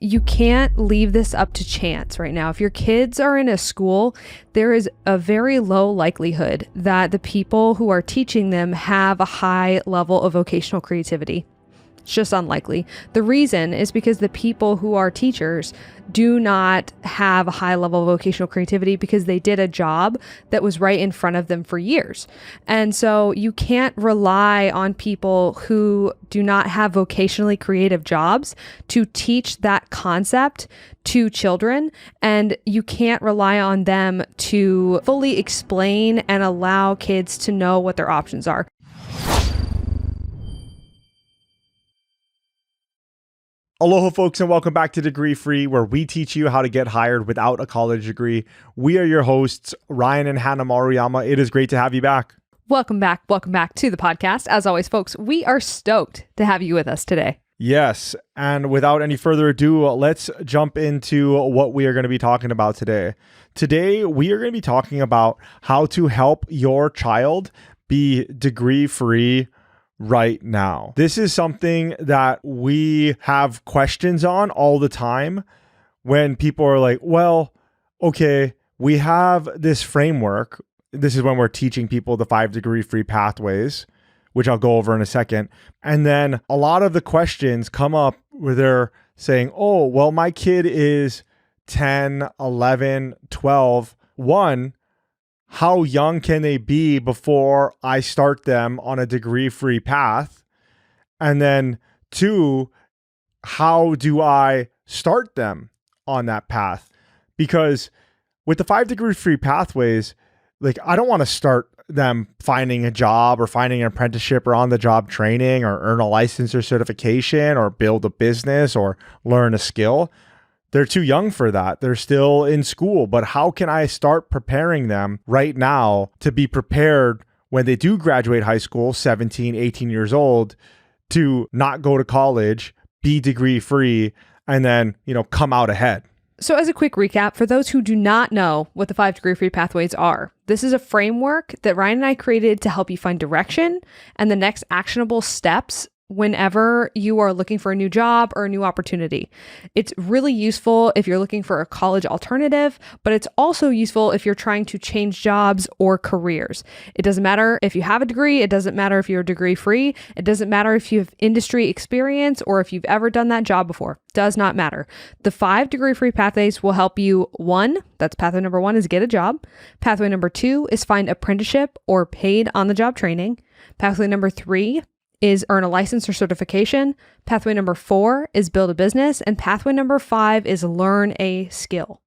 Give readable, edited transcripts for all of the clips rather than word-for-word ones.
you can't leave this up to chance right now. If your kids are in a school, there is a very low likelihood that the people who are teaching them have a high level of vocational creativity. It's just unlikely. The reason is because the people who are teachers do not have a high level of vocational creativity because they did a job that was right in front of them for years. And so you can't rely on people who do not have vocationally creative jobs to teach that concept to children. And you can't rely on them to fully explain and allow kids to know what their options are. Aloha, folks, and welcome back to Degree Free, where we teach you how to get hired without a college degree. We are your hosts, Ryan and Hannah Maruyama. It is great to have you back. Welcome back to the podcast. As always, folks, we are stoked to have you with us today. Yes, and without any further ado, let's jump into what we are going to be talking about today. Today, we are going to be talking about how to help your child be degree-free right now. This is something that we have questions on all the time when people are like, well, okay, we have this framework. This is when we're teaching people the 5 degree-free pathways, which I'll go over in a second. And then a lot of the questions come up where they're saying, oh, well, my kid is 10, 11, 12. One, how young can they be before I start them on a degree-free path? And then 2, how do I start them on that path? Because with the 5 degree-free pathways, like, I don't want to start them finding a job or finding an apprenticeship or on-the-job training or earn a license or certification or build a business or learn a skill. They're too young for that. They're still in school. But how can I start preparing them right now to be prepared when they do graduate high school, 17, 18 years old, to not go to college, be degree free, and then, come out ahead? So as a quick recap, for those who do not know what the 5 degree-free pathways are, this is a framework that Ryan and I created to help you find direction and the next actionable steps whenever you are looking for a new job or a new opportunity. It's really useful if you're looking for a college alternative, but it's also useful if you're trying to change jobs or careers. It doesn't matter if you have a degree. It doesn't matter if you're degree free. It doesn't matter if you have industry experience or if you've ever done that job before. Does not matter. The 5 degree-free pathways will help you. 1, that's pathway number 1, is get a job. Pathway number 2 is find apprenticeship or paid on-the-job training. Pathway number 3 is earn a license or certification. Pathway number 4 is build a business. And pathway number 5 is learn a skill.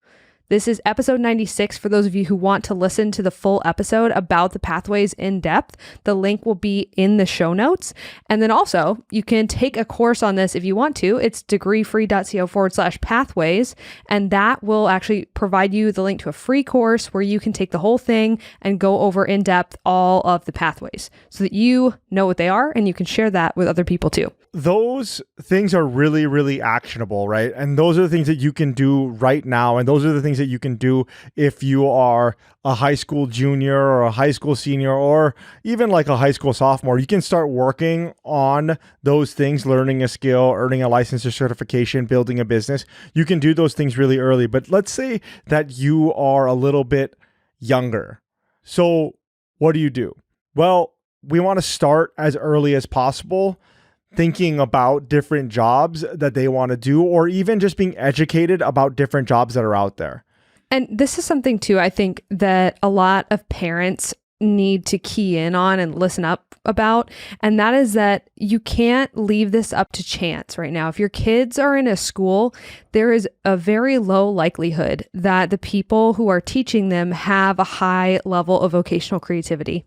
This is episode 96 for those of you who want to listen to the full episode about the pathways in depth. The link will be in the show notes. And then also you can take a course on this if you want to. It's degreefree.co/pathways. And that will actually provide you the link to a free course where you can take the whole thing and go over in depth all of the pathways so that you know what they are and you can share that with other people too. Those things are really, really actionable, right? And those are the things that you can do right now. And those are the things that you can do if you are a high school junior or a high school senior or even like a high school sophomore. You can start working on those things, learning a skill, earning a license or certification, building a business. You can do those things really early. But let's say that you are a little bit younger. So what do? Well, we want to start as early as possible, thinking about different jobs that they want to do, or even just being educated about different jobs that are out there. And this is something too, I think that a lot of parents need to key in on and listen up about. And that is that you can't leave this up to chance right now. If your kids are in a school, there is a very low likelihood that the people who are teaching them have a high level of vocational creativity.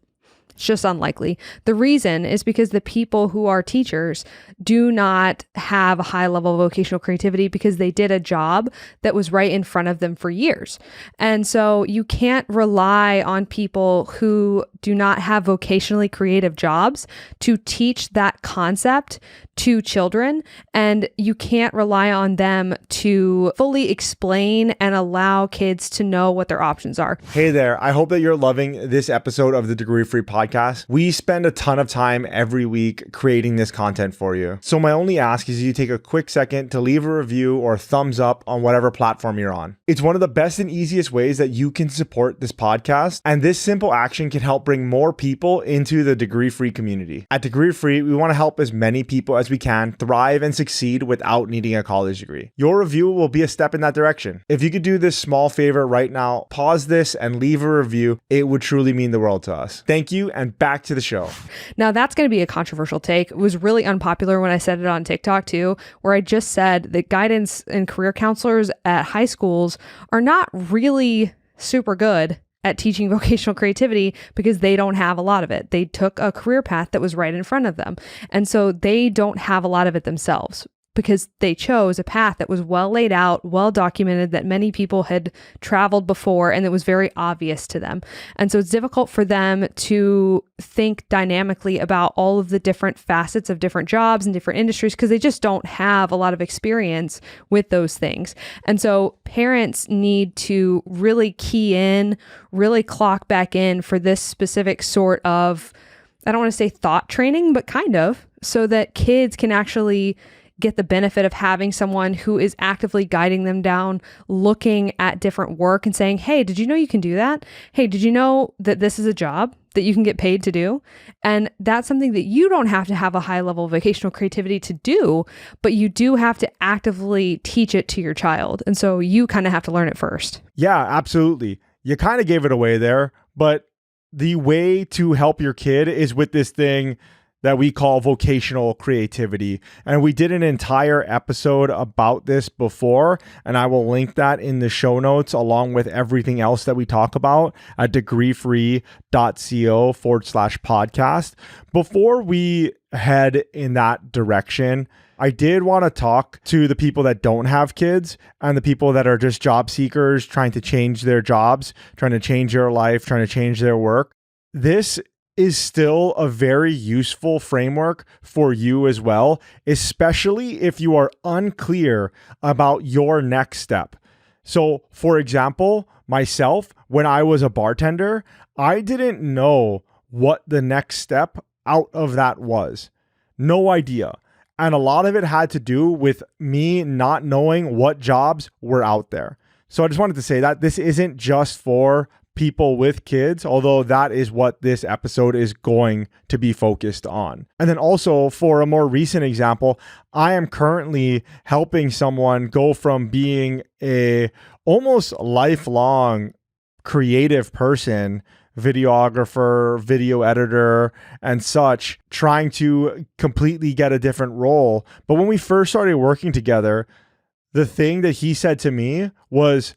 It's just unlikely. The reason is because the people who are teachers do not have a high level of vocational creativity because they did a job that was right in front of them for years. And so you can't rely on people who do not have vocationally creative jobs to teach that concept to children. And you can't rely on them to fully explain and allow kids to know what their options are. Hey there. I hope that you're loving this episode of the Degree Free Podcast. podcast. We spend a ton of time every week creating this content for you. So my only ask is you take a quick second to leave a review or a thumbs up on whatever platform you're on. It's one of the best and easiest ways that you can support this podcast. And this simple action can help bring more people into the Degree Free community. At Degree Free, we want to help as many people as we can thrive and succeed without needing a college degree. Your review will be a step in that direction. If you could do this small favor right now, pause this and leave a review. It would truly mean the world to us. Thank you, and back to the show. Now, that's going to be a controversial take. It was really unpopular when I said it on TikTok too, where I just said that guidance and career counselors at high schools are not really super good at teaching vocational creativity because they don't have a lot of it. They took a career path that was right in front of them. And so they don't have a lot of it themselves, because they chose a path that was well laid out, well documented, that many people had traveled before, and it was very obvious to them. And so it's difficult for them to think dynamically about all of the different facets of different jobs and different industries, because they just don't have a lot of experience with those things. And so parents need to really key in, really clock back in for this specific sort of, I don't want to say thought training, but kind of, so that kids can actually get the benefit of having someone who is actively guiding them down, looking at different work and saying, hey, did you know you can do that? Hey, did you know that this is a job that you can get paid to do? And that's something that you don't have to have a high level of vocational creativity to do, but you do have to actively teach it to your child. And so you kind of have to learn it first. Yeah, absolutely. You kind of gave it away there, but the way to help your kid is with this thing that we call vocational creativity. And we did an entire episode about this before, and I will link that in the show notes along with everything else that we talk about at degreefree.co/podcast. Before we head in that direction, I did want to talk to the people that don't have kids and the people that are just job seekers trying to change their jobs, trying to change their life, trying to change their work. This is still a very useful framework for you as well, especially if you are unclear about your next step. So, for example, myself, when I was a bartender, I didn't know what the next step out of that was. No idea. And a lot of it had to do with me not knowing what jobs were out there. So I just wanted to say that this isn't just for people with kids, although that is what this episode is going to be focused on. And then also, for a more recent example, I am currently helping someone go from being a almost lifelong creative person, videographer, video editor, and such, trying to completely get a different role. But when we first started working together, the thing that he said to me was,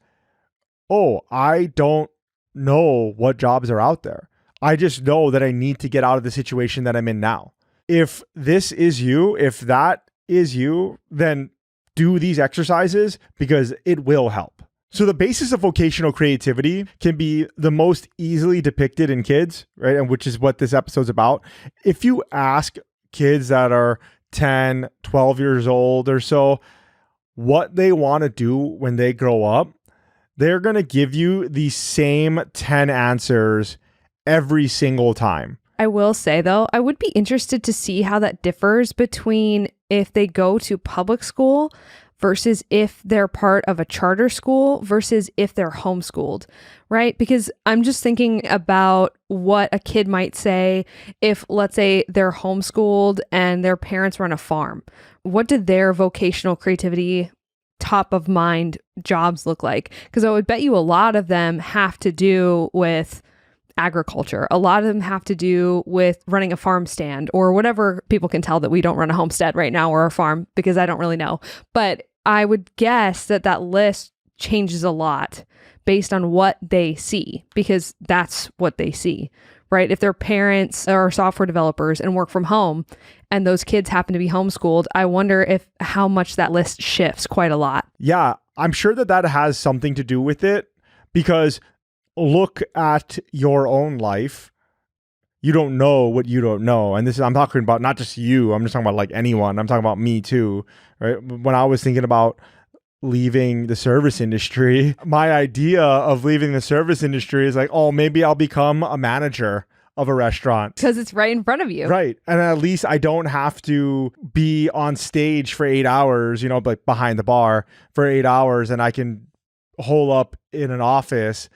oh, I don't know what jobs are out there. I just know that I need to get out of the situation that I'm in now. If this is you, if that is you, then do these exercises because it will help. So the basis of vocational creativity can be the most easily depicted in kids, right? And which is what this episode's about. If you ask kids that are 10, 12 years old or so, what they want to do when they grow up, they're going to give you the same 10 answers every single time. I will say, though, I would be interested to see how that differs between if they go to public school versus if they're part of a charter school versus if they're homeschooled, right? Because I'm just thinking about what a kid might say if, let's say, they're homeschooled and their parents run a farm. What did their vocational creativity top of mind jobs look like? Because I would bet you a lot of them have to do with agriculture. A lot of them have to do with running a farm stand or whatever. People can tell that we don't run a homestead right now or a farm because I don't really know. But I would guess that that list changes a lot based on what they see, because that's what they see, right? If their parents are software developers and work from home and those kids happen to be homeschooled, I wonder if how much that list shifts quite a lot. Yeah, I'm sure that that has something to do with it, because look at your own life. You don't know what you don't know. And this is, I'm talking about not just you, I'm just talking about like anyone. I'm talking about me too, right? When I was thinking about leaving the service industry, my idea of leaving the service industry is like, oh, maybe I'll become a manager of a restaurant. Because it's right in front of you. Right. And at least I don't have to be on stage for 8 hours, like behind the bar for 8 hours, and I can hole up in an office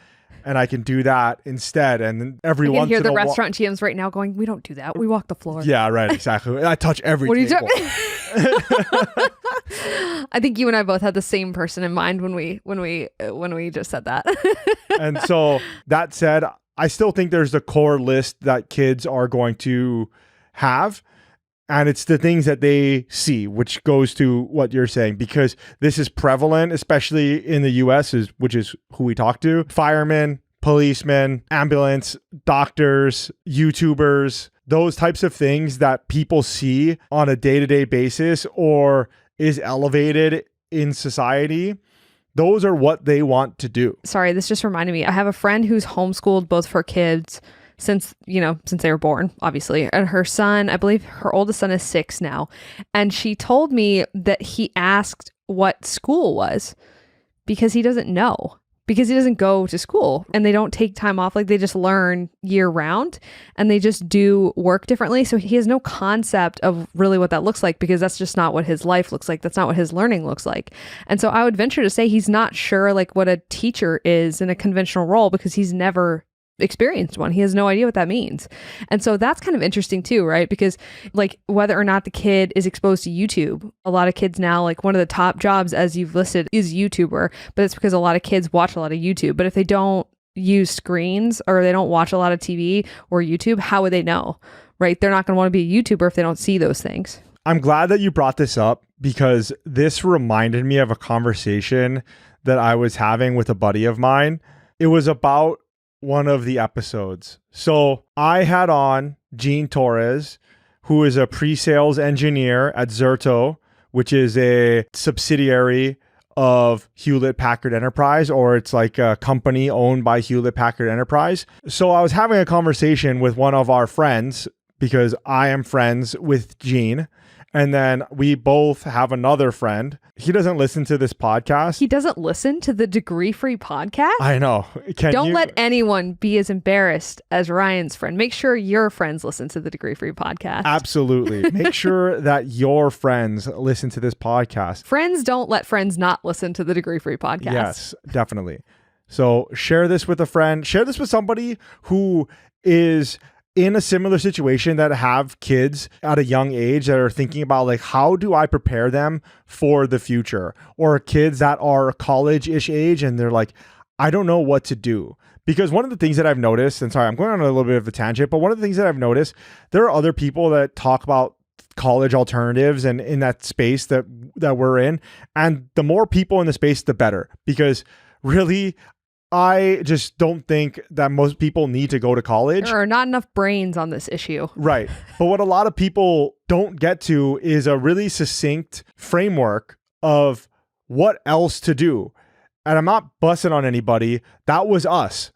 and I can do that instead. And then every once in a while, hear the restaurant GMs right now going, we don't do that. We walk the floor. Yeah, right. Exactly. I touch every table. I think you and I both had the same person in mind when we just said that. And so that said, I still think there's a core list that kids are going to have. And it's the things that they see, which goes to what you're saying, because this is prevalent, especially in the US, which is who we talk to. Firemen, policemen, ambulance, doctors, YouTubers, those types of things that people see on a day-to-day basis or is elevated in society. Those are what they want to do. Sorry, this just reminded me. I have a friend who's homeschooled both of her kids since they were born, obviously. And her son, I believe her oldest son is 6 now. And she told me that he asked what school was because he doesn't know, because he doesn't go to school and they don't take time off. Like, they just learn year round and they just do work differently. So he has no concept of really what that looks like, because that's just not what his life looks like. That's not what his learning looks like. And so I would venture to say he's not sure like what a teacher is in a conventional role, because he's never experienced one. He has no idea what that means. And so that's kind of interesting too, right? Because like, whether or not the kid is exposed to YouTube, a lot of kids now, like, one of the top jobs, as you've listed, is YouTuber, but it's because a lot of kids watch a lot of YouTube. But if they don't use screens or they don't watch a lot of TV or YouTube, how would they know, right? They're not going to want to be a YouTuber if they don't see those things. I'm glad that you brought this up, because this reminded me of a conversation that I was having with a buddy of mine. It was about one of the episodes. So I had on Gene Torres, who is a pre-sales engineer at Zerto, which is a subsidiary of Hewlett Packard Enterprise, or it's like a company owned by Hewlett Packard Enterprise. So I was having a conversation with one of our friends, because I am friends with Gene. And then we both have another friend. He doesn't listen to this podcast. He doesn't listen to the Degree Free podcast? I know. Don't let anyone be as embarrassed as Ryan's friend. Make sure your friends listen to the Degree Free podcast. Absolutely. Make sure that your friends listen to this podcast. Friends don't let friends not listen to the Degree Free podcast. Yes, definitely. So share this with a friend. Share this with somebody who is in a similar situation, that have kids at a young age that are thinking about, like, how do I prepare them for the future? Or kids that are college-ish age and they're like, I don't know what to do. Because one of the things that I've noticed, and sorry, I'm going on a little bit of a tangent, but one of the things that I've noticed, there are other people that talk about college alternatives and in that space that we're in. And the more people in the space, the better. Because really, I just don't think that most people need to go to college. There are not enough brains on this issue. Right. But what a lot of people don't get to is a really succinct framework of what else to do. And I'm not busting on anybody. That was us.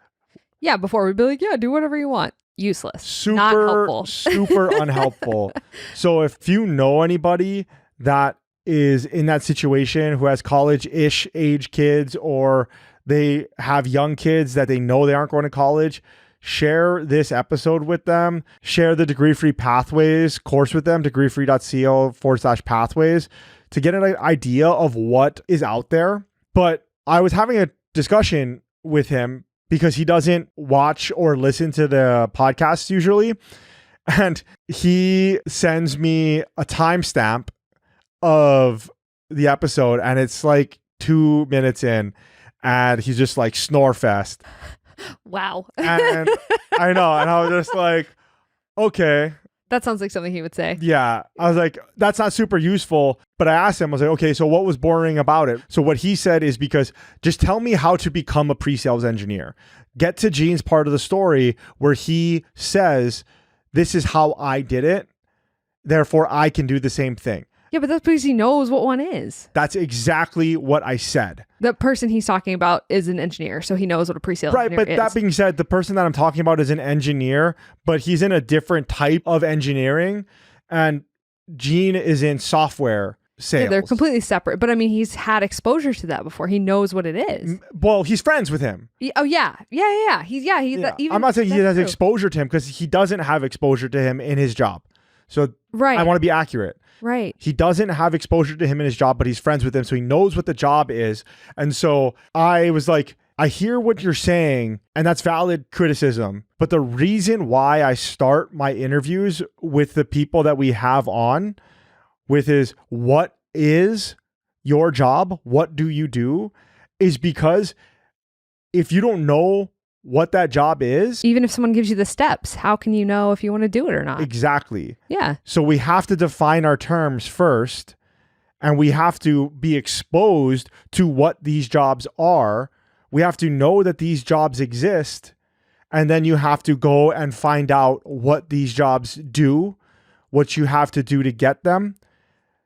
Yeah, before we'd be like, yeah, do whatever you want. Useless. Not helpful. Super unhelpful. So if you know anybody that is in that situation, who has college-ish age kids, or they have young kids that they know they aren't going to college, share this episode with them. Share the Degree Free Pathways course with them, degreefree.co/pathways, to get an idea of what is out there. But I was having a discussion with him, because he doesn't watch or listen to the podcast usually. And he sends me a timestamp of the episode, and it's like 2 minutes in. And he's just like, snore fest. Wow. And I know. And I was just like, okay. That sounds like something he would say. Yeah. I was like, that's not super useful. But I asked him, I was like, okay, so what was boring about it? So what he said is, because just tell me how to become a pre-sales engineer. Get to Gene's part of the story where he says, this is how I did it. Therefore, I can do the same thing. Yeah, but that's because he knows what one is. That's exactly what I said. The person he's talking about is an engineer, so he knows what a pre-sales engineer is. Right, but that being said, the person that I'm talking about is an engineer, but he's in a different type of engineering, and Gene is in software. sales. Yeah, they're completely separate. But I mean, he's had exposure to that before. He knows what it is. Well, he's friends with him. Oh yeah. I'm not saying he has exposure to him because he doesn't have exposure to him in his job. So I want to be accurate. Right. He doesn't have exposure to him in his job, but he's friends with him. So he knows what the job is. And so I was like, I hear what you're saying, and that's valid criticism. But the reason why I start my interviews with the people that we have on with is, what is your job? What do you do? Is because if you don't know what that job is, even if someone gives you the steps, how can you know if you want to do it or not? Exactly. Yeah. So we have to define our terms first, and we have to be exposed to what these jobs are. We have to know that these jobs exist, and then you have to go and find out what these jobs do, what you have to do to get them,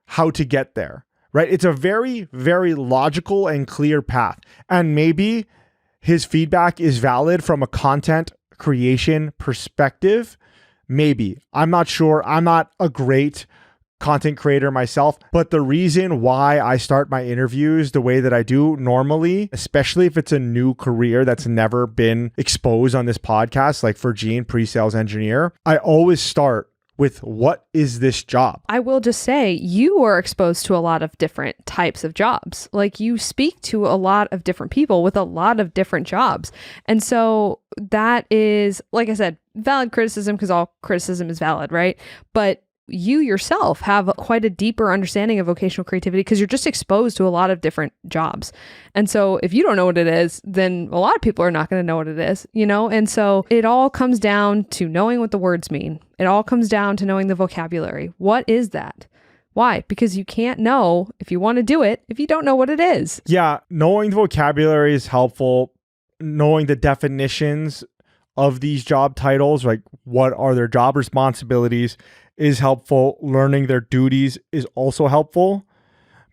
how to get there, right? It's a very, very logical and clear path. And maybe his feedback is valid from a content creation perspective. Maybe. I'm not sure. I'm not a great content creator myself, but the reason why I start my interviews the way that I do normally, especially if it's a new career that's never been exposed on this podcast, like for Gene, pre-sales engineer, I always start with, what is this job? I will just say, you are exposed to a lot of different types of jobs. Like, you speak to a lot of different people with a lot of different jobs. And so that is, like I said, valid criticism, because all criticism is valid, right? But you yourself have quite a deeper understanding of vocational creativity because you're just exposed to a lot of different jobs. And so if you don't know what it is, then a lot of people are not going to know what it is, you know? And so it all comes down to knowing what the words mean. It all comes down to knowing the vocabulary. What is that? Why? Because you can't know if you want to do it if you don't know what it is. Yeah, knowing the vocabulary is helpful. Knowing the definitions of these job titles, like what are their job responsibilities, is helpful. Learning their duties is also helpful.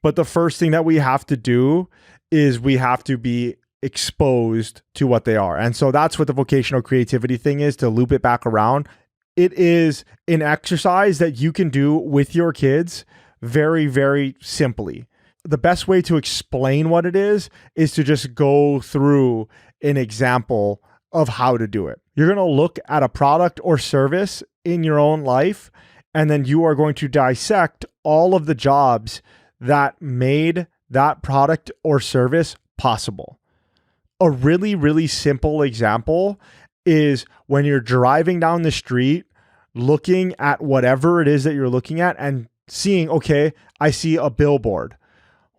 But the first thing that we have to do is we have to be exposed to what they are. And so that's what the vocational creativity thing is, to loop it back around. It is an exercise that you can do with your kids very, very simply. The best way to explain what it is to just go through an example of how to do it. You're going to look at a product or service in your own life, and then you are going to dissect all of the jobs that made that product or service possible. A really, really simple example is when you're driving down the street, looking at whatever it is that you're looking at and seeing, okay, I see a billboard.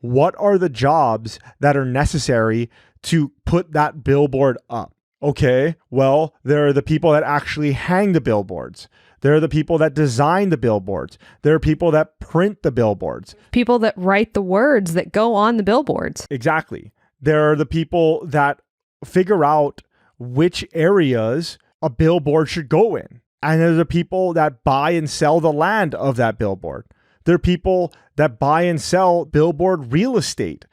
What are the jobs that are necessary to put that billboard up? Okay, well, there are the people that actually hang the billboards. There are the people that design the billboards. There are people that print the billboards. People that write the words that go on the billboards. Exactly. There are the people that figure out which areas a billboard should go in. And there are the people that buy and sell the land of that billboard. There are people that buy and sell billboard real estate,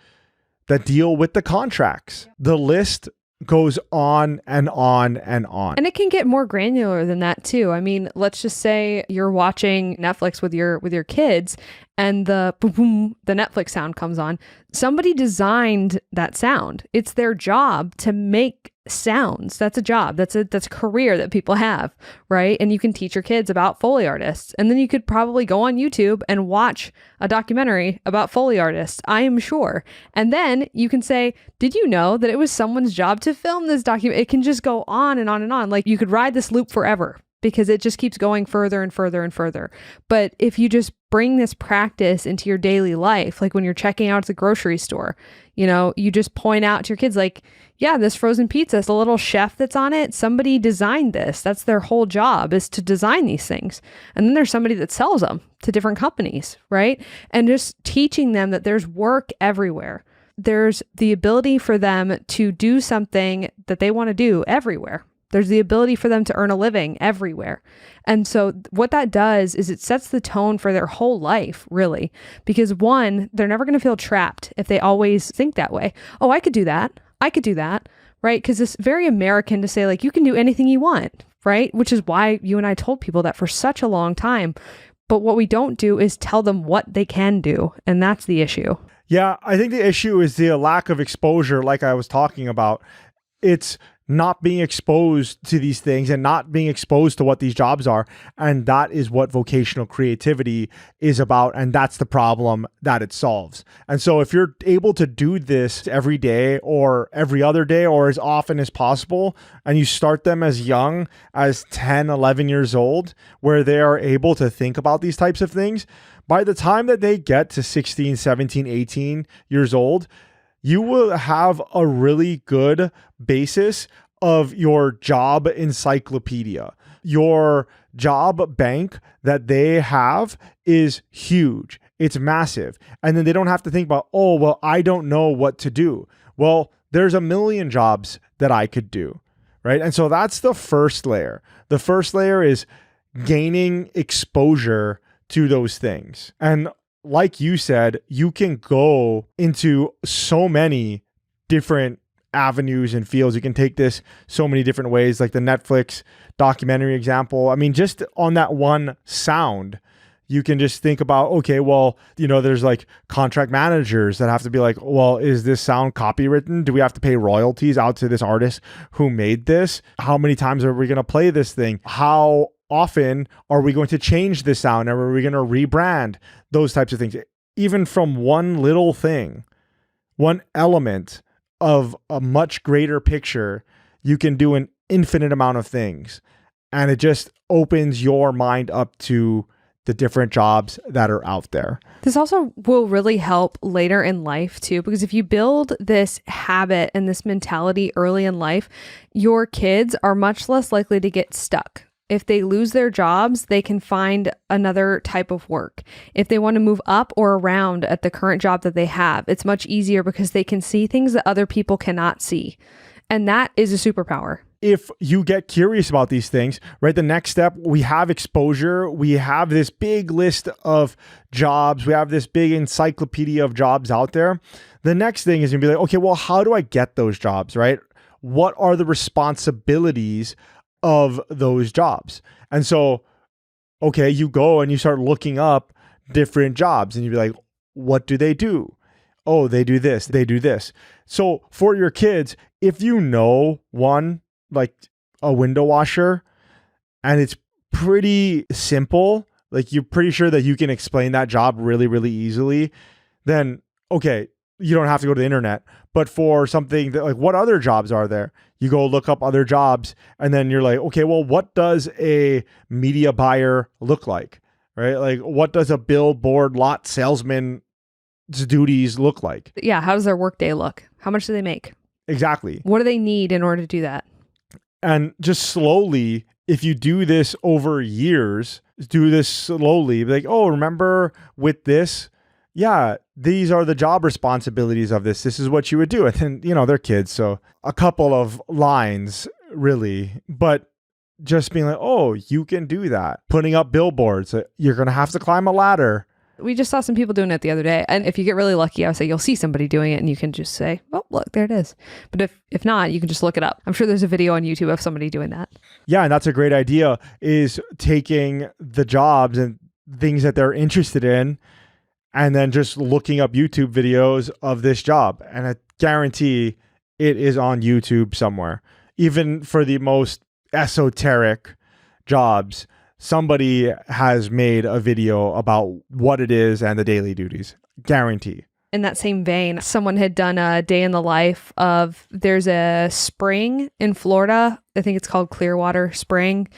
that deal with the contracts. The list goes on and on and on. And it can get more granular than that too. I mean, let's just say you're watching Netflix with your kids, and the boom, boom, the Netflix sound comes on. Somebody designed that sound. It's their job to make sounds. That's a job. That's a career that people have, right? And you can teach your kids about Foley artists. And then you could probably go on YouTube and watch a documentary about Foley artists, I am sure. And then you can say, did you know that it was someone's job to film this document? It can just go on and on and on. Like, you could ride this loop forever, because it just keeps going further and further and further. But if you just bring this practice into your daily life, like when you're checking out at the grocery store, you know, you just point out to your kids, like, yeah, this frozen pizza, the little chef that's on it, somebody designed this. That's their whole job, is to design these things. And then there's somebody that sells them to different companies, right? And just teaching them that there's work everywhere. There's the ability for them to do something that they want to do everywhere. There's the ability for them to earn a living everywhere. And so what that does is it sets the tone for their whole life, really. Because one, they're never going to feel trapped if they always think that way. Oh, I could do that. I could do that, right? Because it's very American to say, like, you can do anything you want, right? Which is why you and I told people that for such a long time. But what we don't do is tell them what they can do. And that's the issue. Yeah, I think the issue is the lack of exposure, like I was talking about. It's not being exposed to these things and not being exposed to what these jobs are. And that is what vocational creativity is about. And that's the problem that it solves. And so if you're able to do this every day or every other day or as often as possible, and you start them as young as 10, 11 years old, where they are able to think about these types of things, by the time that they get to 16, 17, 18 years old, you will have a really good basis of your job encyclopedia. Your job bank that they have is huge. It's massive. And then they don't have to think about, oh, well, I don't know what to do. Well, there's a million jobs that I could do, right? And so that's the first layer. The first layer is gaining exposure to those things. And like you said, you can go into so many different avenues and fields. You can take this so many different ways, like the Netflix documentary example. I mean, just on that one sound, you can just think about, okay, well, there's like contract managers that have to be like, well, is this sound copywritten? Do we have to pay royalties out to this artist who made this? How many times are we going to play this thing? How often are we going to change the sound? Or are we going to rebrand? Those types of things. Even from one little thing, one element of a much greater picture, you can do an infinite amount of things. And it just opens your mind up to the different jobs that are out there. This also will really help later in life too, because if you build this habit and this mentality early in life, your kids are much less likely to get stuck. If they lose their jobs, they can find another type of work. If they want to move up or around at the current job that they have, it's much easier because they can see things that other people cannot see. And that is a superpower. If you get curious about these things, right, the next step, we have exposure. We have this big list of jobs. We have this big encyclopedia of jobs out there. The next thing is going to be like, okay, well, how do I get those jobs, right? What are the responsibilities of those jobs? And so, okay, you go and you start looking up different jobs and you'd be like, what do they do? Oh, they do this, they do this. So for your kids, if you know one, like a window washer, and it's pretty simple, like you're pretty sure that you can explain that job really, really easily, then okay, you don't have to go to the internet. But for something that, like, what other jobs are there? You go look up other jobs and then you're like, okay, well, what does a media buyer look like, right? Like, what does a billboard lot salesman's duties look like? Yeah. How does their workday look? How much do they make? Exactly. What do they need in order to do that? And just slowly, if you do this over years, do this slowly, be like, oh, remember with this? Yeah, these are the job responsibilities of this. This is what you would do. And then, they're kids. So a couple of lines really, but just being like, oh, you can do that. Putting up billboards. You're going to have to climb a ladder. We just saw some people doing it the other day. And if you get really lucky, I would say you'll see somebody doing it and you can just say, oh, look, there it is. But if not, you can just look it up. I'm sure there's a video on YouTube of somebody doing that. Yeah, and that's a great idea, is taking the jobs and things that they're interested in and then just looking up YouTube videos of this job. And I guarantee it is on YouTube somewhere. Even for the most esoteric jobs, somebody has made a video about what it is and the daily duties. Guarantee. In that same vein, someone had done a day in the life of, there's a spring in Florida. I think it's called Clearwater Spring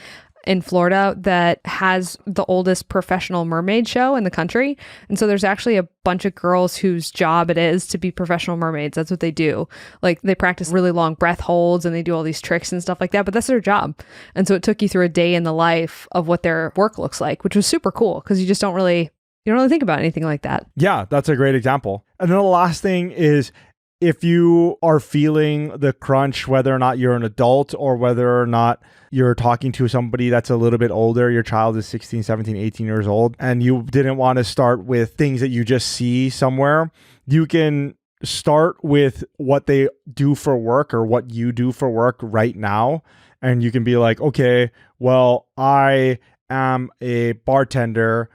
in Florida that has the oldest professional mermaid show in the country. And so there's actually a bunch of girls whose job it is to be professional mermaids. That's what they do. Like, they practice really long breath holds and they do all these tricks and stuff like that, but that's their job. And so it took you through a day in the life of what their work looks like, which was super cool because you don't really think about anything like that. Yeah, that's a great example. And then the last thing is, if you are feeling the crunch, whether or not you're an adult or whether or not you're talking to somebody that's a little bit older, your child is 16, 17, 18 years old, and you didn't want to start with things that you just see somewhere, you can start with what they do for work or what you do for work right now. And you can be like, okay, well, I am a bartender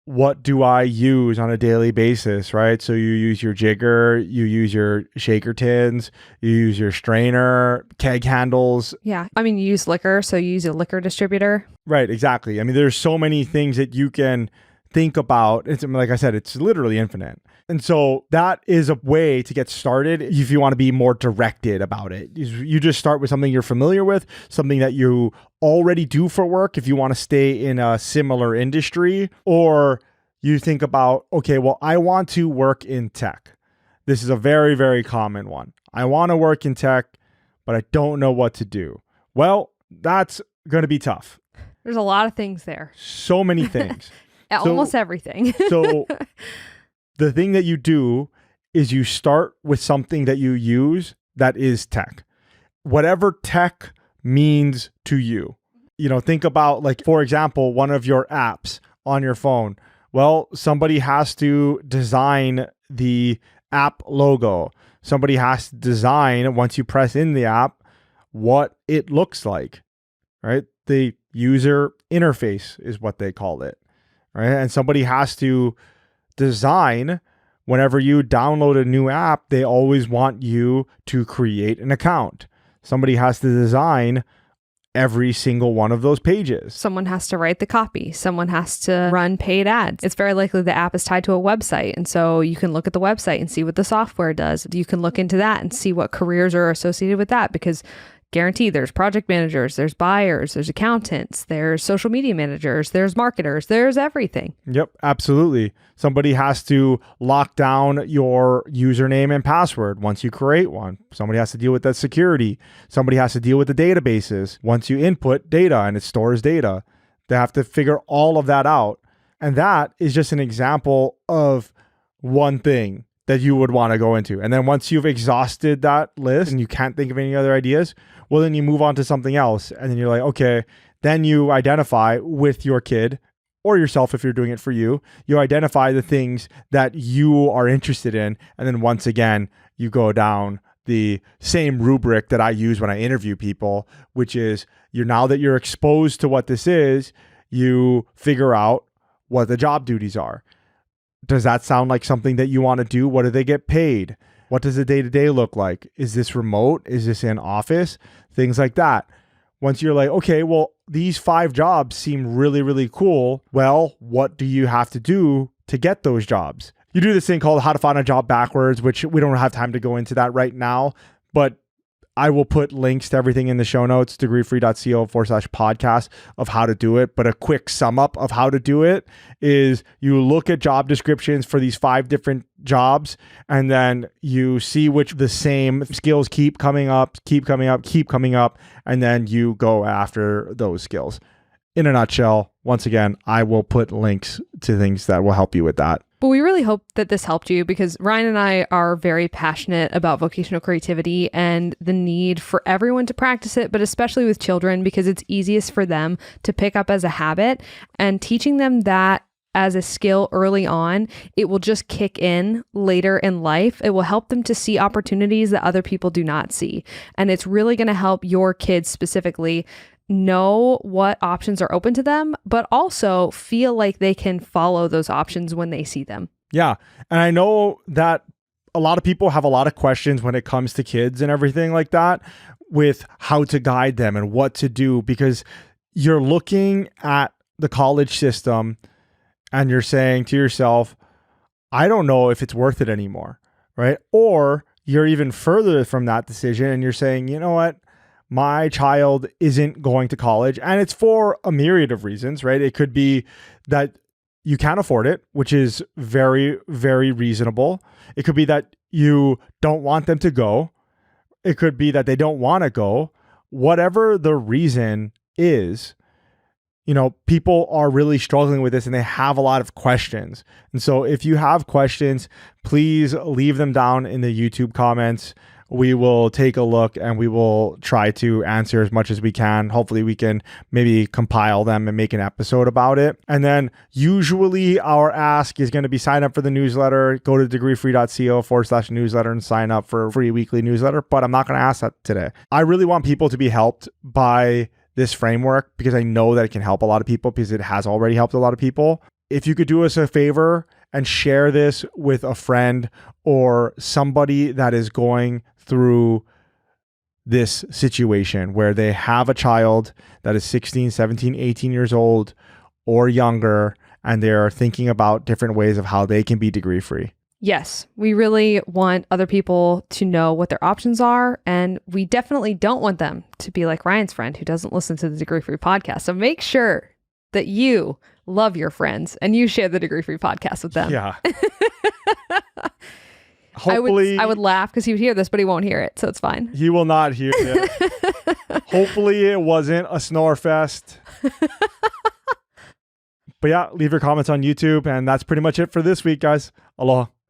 what do I use on a daily basis, right? So you use your jigger, you use your shaker tins, you use your strainer, keg handles. Yeah. I mean, you use liquor, so you use a liquor distributor. Right, exactly. I mean, there's so many things that you can think about. It's like I said, it's literally infinite. And so that is a way to get started if you want to be more directed about it. You just start with something you're familiar with, something that you already do for work if you want to stay in a similar industry, or you think about, okay, well, I want to work in tech. This is a very, very common one. I want to work in tech, but I don't know what to do. Well, that's going to be tough. There's a lot of things there. So many things. Almost everything. So the thing that you do is you start with something that you use that is tech. Whatever tech means to you. Think about, like, for example, one of your apps on your phone. Well, somebody has to design the app logo. Somebody has to design, once you press in the app, what it looks like, right? The user interface is what they call it, right? And somebody has to design, whenever you download a new app, they always want you to create an account. Somebody has to design every single one of those pages. Someone has to write the copy. Someone has to run paid ads. It's very likely the app is tied to a website. And so you can look at the website and see what the software does. You can look into that and see what careers are associated with that, because guaranteed there's project managers, there's buyers, there's accountants, there's social media managers, there's marketers, there's everything. Yep, absolutely. Somebody has to lock down your username and password once you create one. Somebody has to deal with that security. Somebody has to deal with the databases. Once you input data and it stores data, they have to figure all of that out. And that is just an example of one thing that you would want to go into. And then once you've exhausted that list and you can't think of any other ideas, well, then you move on to something else. And then you're like, okay, then you identify with your kid or yourself, if you're doing it for you, you identify the things that you are interested in. And then once again, you go down the same rubric that I use when I interview people, which is now that you're exposed to what this is, you figure out what the job duties are. Does that sound like something that you want to do? What do they get paid? What does the day-to-day look like? Is this remote? Is this in office? Things like that. Once you're like, okay, well, these 5 jobs seem really, really cool. Well, what do you have to do to get those jobs? You do this thing called how to find a job backwards, which we don't have time to go into that right now, but I will put links to everything in the show notes, degreefree.co/podcast, of how to do it. But a quick sum up of how to do it is you look at job descriptions for these 5 different jobs, and then you see which the same skills keep coming up, and then you go after those skills. In a nutshell, once again, I will put links to things that will help you with that. But we really hope that this helped you, because Ryan and I are very passionate about vocational creativity and the need for everyone to practice it, but especially with children, because it's easiest for them to pick up as a habit, and teaching them that as a skill early on, it will just kick in later in life. It will help them to see opportunities that other people do not see. And it's really going to help your kids specifically know what options are open to them, but also feel like they can follow those options when they see them. Yeah. And I know that a lot of people have a lot of questions when it comes to kids and everything like that, with how to guide them and what to do, because you're looking at the college system and you're saying to yourself, I don't know if it's worth it anymore, right? Or you're even further from that decision and you're saying, you know what? My child isn't going to college, and it's for a myriad of reasons, right? It could be that you can't afford it, which is very, very reasonable. It could be that you don't want them to go. It could be that they don't want to go. Whatever the reason is, people are really struggling with this and they have a lot of questions. And so if you have questions, please leave them down in the YouTube comments. We will take a look and we will try to answer as much as we can. Hopefully we can maybe compile them and make an episode about it. And then usually our ask is going to be sign up for the newsletter. Go to degreefree.co/newsletter and sign up for a free weekly newsletter. But I'm not going to ask that today. I really want people to be helped by this framework, because I know that it can help a lot of people, because it has already helped a lot of people. if you could do us a favor and share this with a friend or somebody that is going through this situation where they have a child that is 16, 17, 18 years old or younger, and they're thinking about different ways of how they can be degree free. Yes, we really want other people to know what their options are. And we definitely don't want them to be like Ryan's friend who doesn't listen to the Degree Free podcast. So make sure that you love your friends and you share the Degree Free podcast with them. Yeah. Hopefully, I would laugh because he would hear this, but he won't hear it. So it's fine. He will not hear it. Hopefully it wasn't a snore fest. But yeah, leave your comments on YouTube. And that's pretty much it for this week, guys. Aloha.